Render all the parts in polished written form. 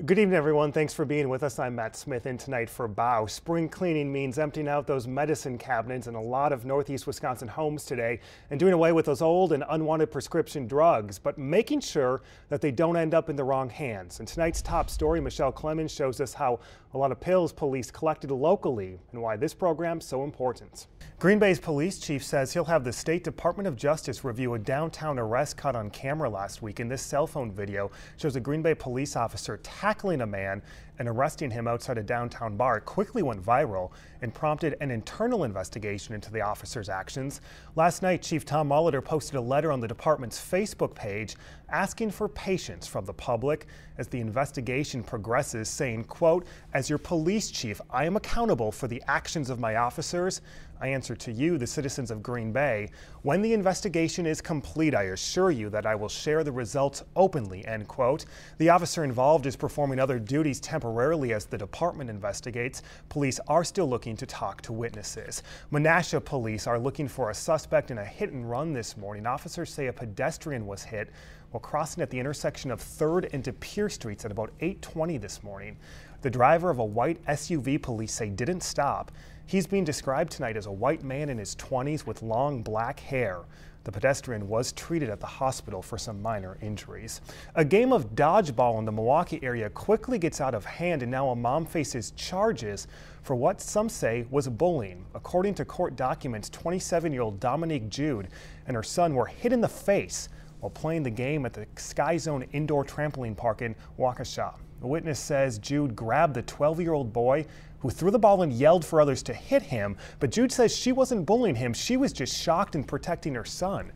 Good evening, everyone. Thanks for being with us. I'm Matt Smith in tonight for BOW. Spring cleaning means emptying out those medicine cabinets in a lot of Northeast Wisconsin homes today and doing away with those old and unwanted prescription drugs, but making sure that they don't end up in the wrong hands. In tonight's top story, Michelle Clemens shows us how a lot of pills police collected locally and why this program's so important. Green Bay's police chief says he'll have the State Department of Justice review a downtown arrest caught on camera last week. And this cell phone video shows a Green Bay police officer tackling a man and arresting him outside a downtown bar. It quickly went viral and prompted an internal investigation into the officer's actions. Last night, Chief Tom Molitor posted a letter on the department's Facebook page asking for patience from the public as the investigation progresses, saying, quote, "As your police chief, I am accountable for the actions of my officers. I answer to you, the citizens of Green Bay. When the investigation is complete, I assure you that I will share the results openly," end quote. The officer involved is performing other duties temporarily as the department investigates. Police are still looking to talk to witnesses. Menasha police are looking for a suspect in a hit and run this morning. Officers say a pedestrian was hit while crossing at the intersection of 3rd and De Pere Streets at about 8:20 this morning. The driver of a white SUV, police say, didn't stop. He's being described tonight as a white man in his 20s with long black hair. The pedestrian was treated at the hospital for some minor injuries. A game of dodgeball in the Milwaukee area quickly gets out of hand, and now a mom faces charges for what some say was bullying. According to court documents, 27-year-old Dominique Jude and her son were hit in the face while playing the game at the Sky Zone indoor trampoline park in Waukesha. The witness says Jude grabbed the 12-year-old boy who threw the ball and yelled for others to hit him, but Jude says she wasn't bullying him. She was just shocked and protecting her son.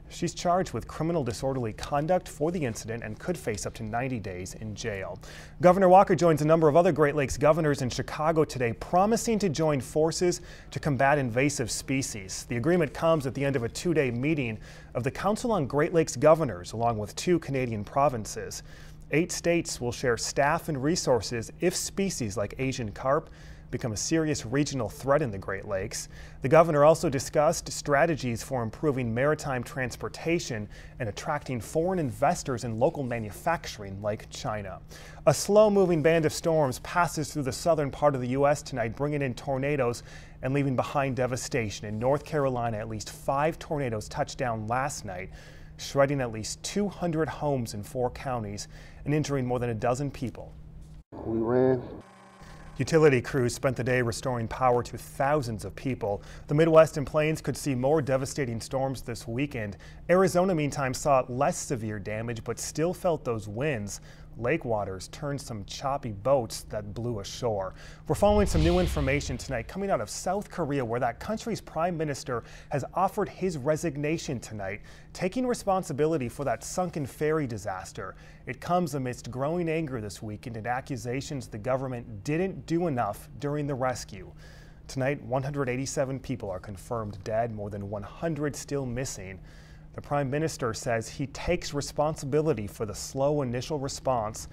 She's charged with criminal disorderly conduct for the incident and could face up to 90 days in jail. Governor Walker joins a number of other Great Lakes governors in Chicago today, promising to join forces to combat invasive species. The agreement comes at the end of a 2-day meeting of the Council on Great Lakes Governors, along with 2 Canadian provinces. 8 states will share staff and resources if species like Asian carp become a serious regional threat in the Great Lakes. The governor also discussed strategies for improving maritime transportation and attracting foreign investors in local manufacturing like China. A slow-moving band of storms passes through the southern part of the U.S. tonight, bringing in tornadoes and leaving behind devastation. In North Carolina, at least 5 tornadoes touched down last night, shredding at least 200 homes in 4 counties and injuring more than a dozen people. We ran. Utility crews spent the day restoring power to thousands of people. The Midwest and Plains could see more devastating storms this weekend. Arizona, meantime, saw less severe damage but still felt those winds. Lake waters turned some choppy boats that blew ashore. We're following some new information tonight coming out of South Korea, where that country's prime minister has offered his resignation tonight, taking responsibility for that sunken ferry disaster. It comes amidst growing anger this weekend and accusations the government didn't do enough during the rescue. Tonight, 187 people are confirmed dead, more than 100 still missing. The Prime Minister says he takes responsibility for the slow initial response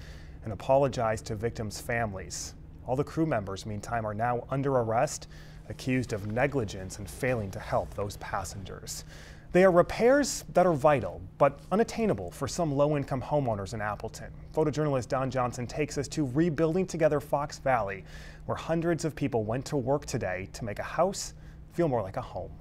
and apologized to victims' families. All the crew members, meantime, are now under arrest, accused of negligence and failing to help those passengers. They are repairs that are vital, but unattainable for some low-income homeowners in Appleton. Photojournalist Don Johnson takes us to Rebuilding Together Fox Valley, where hundreds of people went to work today to make a house feel more like a home.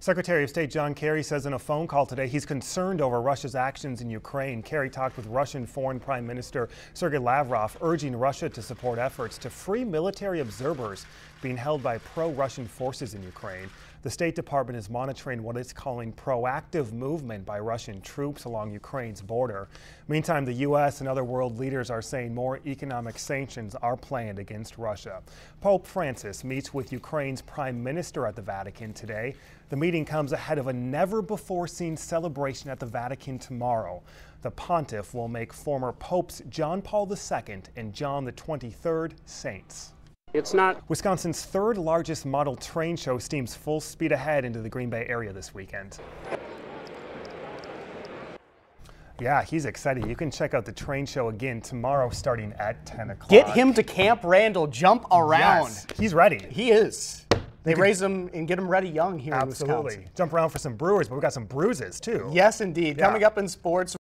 Secretary of State John Kerry says in a phone call today he's concerned over Russia's actions in Ukraine. Kerry talked with Russian Foreign Prime Minister Sergei Lavrov, urging Russia to support efforts to free military observers being held by pro-Russian forces in Ukraine. The State Department is monitoring what it's calling proactive movement by Russian troops along Ukraine's border. Meantime, the U.S. and other world leaders are saying more economic sanctions are planned against Russia. Pope Francis meets with Ukraine's Prime Minister at the Vatican today. The meeting comes ahead of a never-before-seen celebration at the Vatican tomorrow. The pontiff will make former popes John Paul II and John the 23rd saints. It's not. Wisconsin's 3rd largest model train show steams full speed ahead into the Green Bay area this weekend. Yeah, he's excited. You can check out the train show again tomorrow starting at 10 o'clock. Get him to Camp Randall. Jump around. Yes, he's ready. He is. They raise them and get them ready young here in Wisconsin. Absolutely. Jump around for some brewers, but we've got some bruises too. Yes, indeed. Yeah. Coming up in sports.